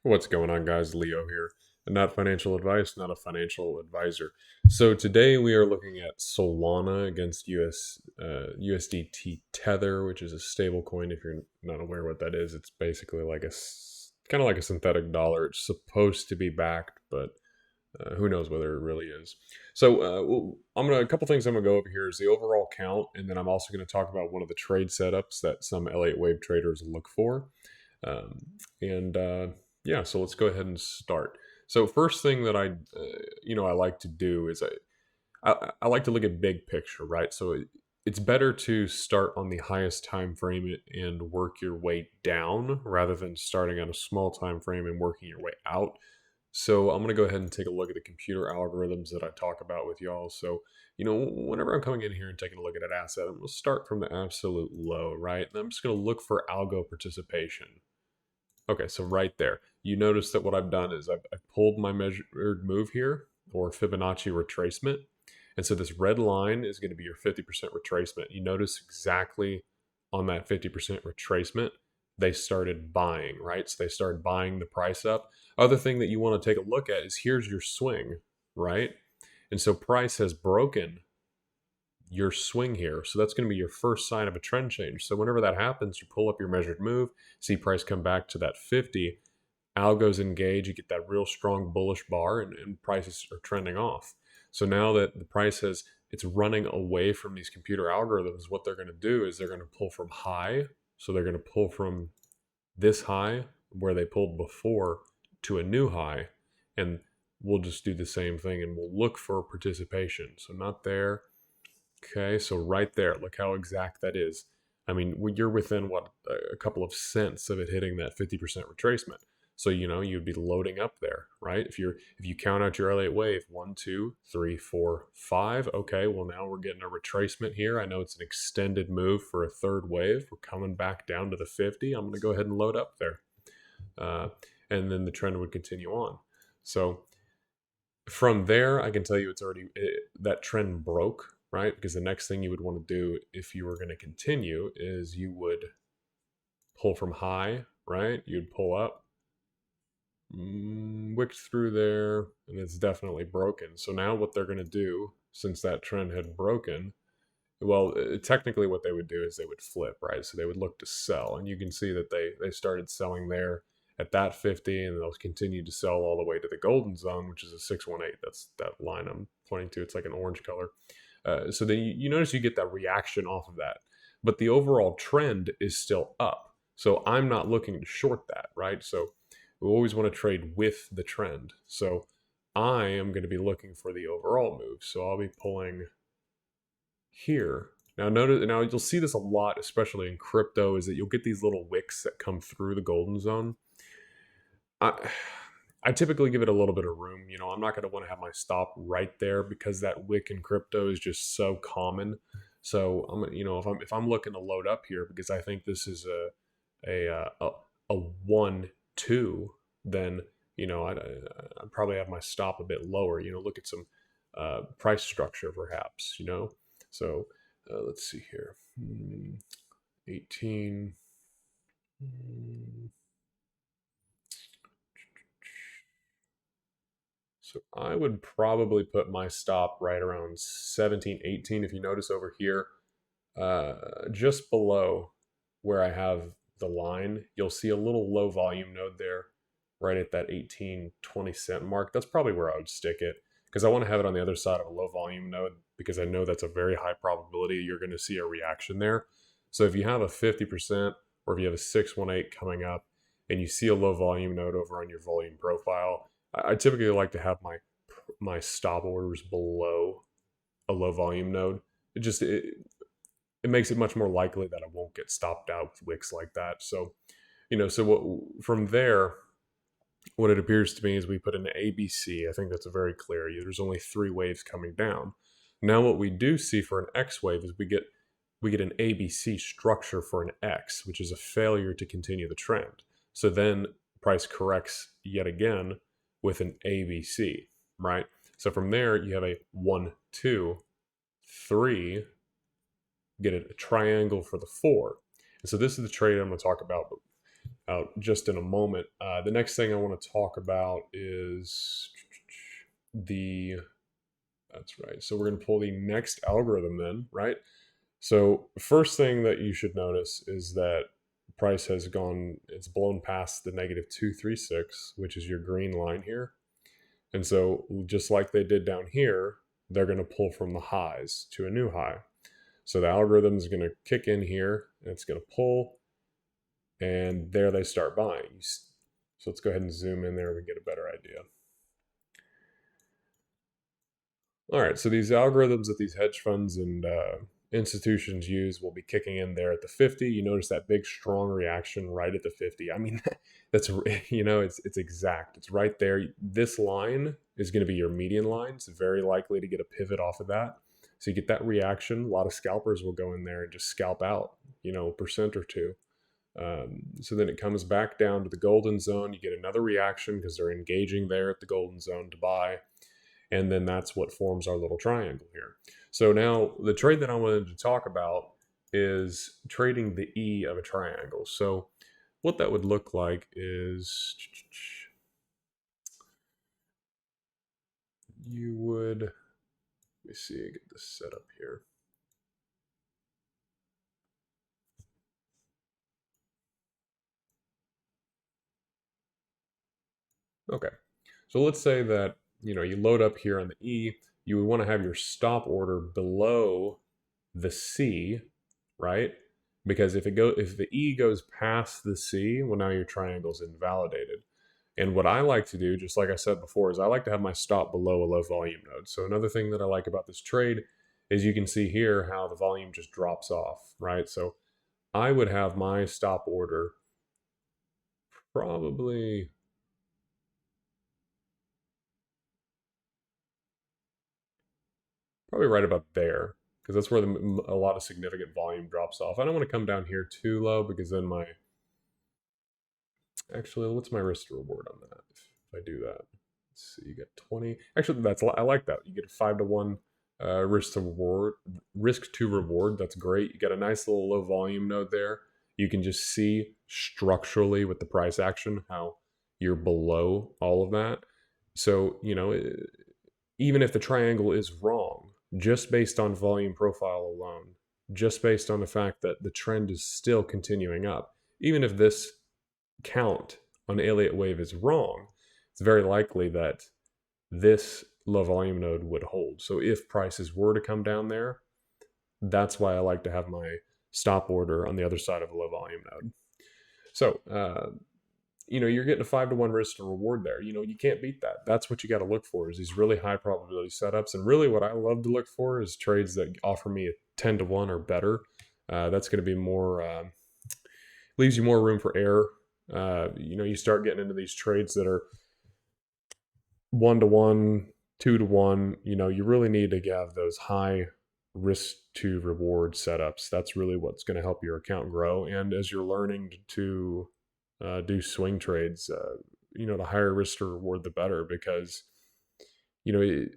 What's going on, guys? Leo here. Not financial advice, not a financial advisor. So today we are looking at Solana against USDT Tether, which is a stable coin. If you're not aware what that is, it's basically like kind of like a synthetic dollar. It's supposed to be backed, but who knows whether it really is. So a couple things I'm gonna go over here is the overall count, and then I'm also going to talk about one of the trade setups that some Elliott wave traders look for. Um, and Yeah, so let's go ahead and start. So first thing that I like to do is I like to look at big picture, right? So it's better to start on the highest time frame and work your way down rather than starting on a small time frame and working your way out. So I'm going to go ahead and take a look at the computer algorithms that I talk about with y'all. So, whenever I'm coming in here and taking a look at an asset, I'm going to start from the absolute low, right? And I'm just going to look for algo participation. Okay, so right there, you notice that what I've done is I've pulled my measured move here, or Fibonacci retracement. And so this red line is going to be your 50% retracement. You notice exactly on that 50% retracement, they started buying, right? So they started buying the price up. Other thing that you want to take a look at is here's your swing, right? And so price has broken your swing here. So that's going to be your first sign of a trend change. So whenever that happens, you pull up your measured move, see price come back to that 50, algos engage, you get that real strong bullish bar, and prices are trending off. So now that the price it's running away from these computer algorithms, what they're going to do is they're going to pull from high. So they're going to pull from this high where they pulled before to a new high. And we'll just do the same thing and we'll look for participation. So not there. Okay, so right there, look how exact that is. I mean, you're within what, a couple of cents of it hitting that 50% retracement. So you'd be loading up there, right? If you count out your Elliott wave, 1, 2, 3, 4, 5. Okay, well now we're getting a retracement here. I know it's an extended move for a third wave. We're coming back down to the 50. I'm going to go ahead and load up there, uh, and then the trend would continue on. So from there, I can tell you that trend broke, right? Because the next thing you would want to do if you were going to continue is you would pull from high, right? You'd pull up, wicked through there, and it's definitely broken. So now what they're going to do, since that trend had broken, well, technically what they would do is they would flip, right? So they would look to sell, and you can see that they started selling there at that 50, and they'll continue to sell all the way to the golden zone, which is a 618. That's that line I'm pointing to. It's like an orange color. So then you notice you get that reaction off of that, but the overall trend is still up. So I'm not looking to short that, right? So we always want to trade with the trend. So I am going to be looking for the overall move. So I'll be pulling here. Now notice, now you'll see this a lot, especially in crypto, is that you'll get these little wicks that come through the golden zone. I I typically give it a little bit of room. I'm not going to want to have my stop right there because that wick in crypto is just so common. So if I'm looking to load up here because I think this is a 1-2, then I'd probably have my stop a bit lower. Look at some price structure perhaps. So let's see here. 18. So I would probably put my stop right around 17, 18. If you notice over here, just below where I have the line, you'll see a little low volume node there, right at that 18, 20 cent mark. That's probably where I would stick it because I want to have it on the other side of a low volume node because I know that's a very high probability you're going to see a reaction there. So if you have a 50% or if you have a 618 coming up and you see a low volume node over on your volume profile, I typically like to have my stop orders below a low volume node. It makes it much more likely that I won't get stopped out with wicks like that. So from there, what it appears to me is we put an ABC. I think that's a very clear. There's only 3 waves coming down. Now what we do see for an X wave is we get an ABC structure for an X, which is a failure to continue the trend. So then price corrects yet again with an ABC, right? So from there you have a 1, 2, 3, get a triangle for the 4. And so this is the trade I'm going to talk about. out just in a moment. The next thing I want to talk about is the, that's right. So we're going to pull the next algorithm then, right? So first thing that you should notice is that price has gone, it's blown past the -236, which is your green line here. And so just like they did down here, they're going to pull from the highs to a new high. So the algorithm is going to kick in here, and it's going to pull, and there they start buying. So let's go ahead and zoom in there and get a better idea. All right, so these algorithms that these hedge funds and institutions use will be kicking in there at the 50. You notice that big strong reaction right at the 50. I mean, that's, it's exact. It's right there. This line is going to be your median line. It's very likely to get a pivot off of that. So you get that reaction. A lot of scalpers will go in there and just scalp out, a percent or two. So then it comes back down to the golden zone. You get another reaction because they're engaging there at the golden zone to buy. And then that's what forms our little triangle here. So now the trade that I wanted to talk about is trading the E of a triangle. So what that would look like is you would, let me see, get this set up here. Okay, so let's say that you load up here on the E. You would want to have your stop order below the C, right? Because if the E goes past the C, well, now your triangle's invalidated. And what I like to do, just like I said before, is I like to have my stop below a low volume node. So another thing that I like about this trade is you can see here how the volume just drops off, right? So I would have my stop order probably right about there, because that's where a lot of significant volume drops off. I don't want to come down here too low because then actually, what's my risk to reward on that? If I do that, let's see, you get 20. Actually, I like that. You get a 5-to-1 risk to reward. Risk to reward. That's great. You got a nice little low volume node there. You can just see structurally with the price action how you're below all of that. So even if the triangle is wrong, just based on volume profile alone, just based on the fact that the trend is still continuing up, even if this count on Elliott wave is wrong, it's very likely that this low volume node would hold. So if prices were to come down there, that's why I like to have my stop order on the other side of a low volume node. So, you're getting a 5-to-1 risk to reward there. You can't beat that. That's what you got to look for, is these really high probability setups. And really what I love to look for is trades that offer me a 10-to-1 or better. That's going to be more, leaves you more room for error. You start getting into these trades that are 1-to-1, 2-to-1. You really need to have those high risk to reward setups. That's really what's going to help your account grow. And as you're learning to do swing trades, the higher risk to reward, the better, because if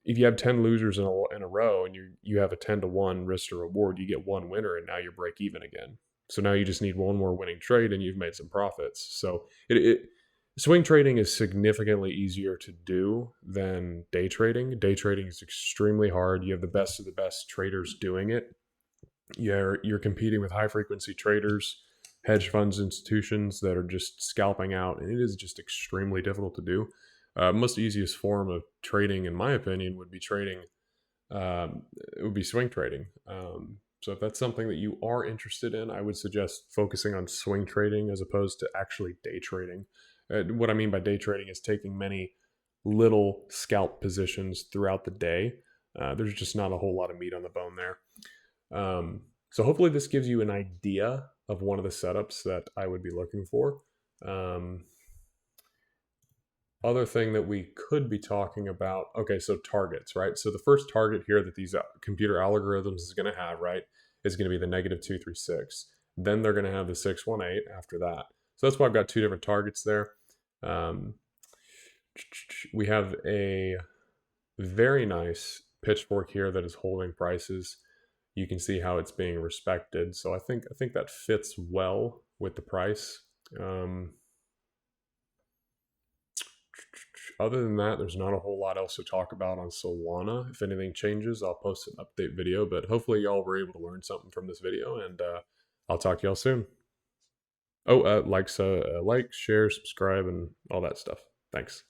you have 10 losers in a row and you have a 10-to-1 risk to reward, you get one winner and now you're break even again. So now you just need one more winning trade and you've made some profits. So swing trading is significantly easier to do than day trading. Day trading is extremely hard. You have the best of the best traders doing it. You're competing with high frequency traders, hedge funds, institutions that are just scalping out, and it is just extremely difficult to do. Most easiest form of trading, in my opinion, would be trading. It would be swing trading. So if that's something that you are interested in, I would suggest focusing on swing trading as opposed to actually day trading. What I mean by day trading is taking many little scalp positions throughout the day. There's just not a whole lot of meat on the bone there. So hopefully this gives you an idea of one of the setups that I would be looking for. Other thing that we could be talking about, okay, so targets, right? So the first target here that these computer algorithms is going to have, right, is going to be the -236. Then they're going to have the 618 after that. So that's why I've got two different targets there. We have a very nice pitchfork here that is holding prices. You can see how it's being respected. So I think that fits well with the price. Um, Other than that, there's not a whole lot else to talk about on Solana. If anything changes, I'll post an update video, but hopefully y'all were able to learn something from this video, and I'll talk to y'all soon. Oh, like, share, subscribe, and all that stuff. Thanks.